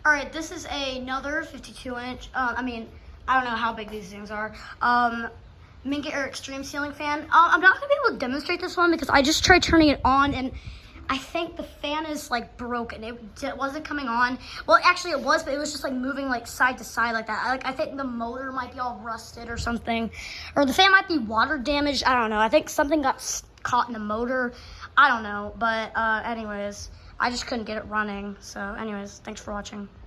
All right, this is another 52-inch. I don't know how big these things are. Minka Aire Extreme Ceiling Fan. I'm not gonna be able to demonstrate this one because I just tried turning it on and I think the fan is like broken. It wasn't coming on. Well, actually it was, but it was just like moving like side to side like that. I think the motor might be all rusted or something, or the fan might be water damaged. I don't know. I think something got caught in the motor. I don't know, but anyways, I just couldn't get it running. So anyways, thanks for watching.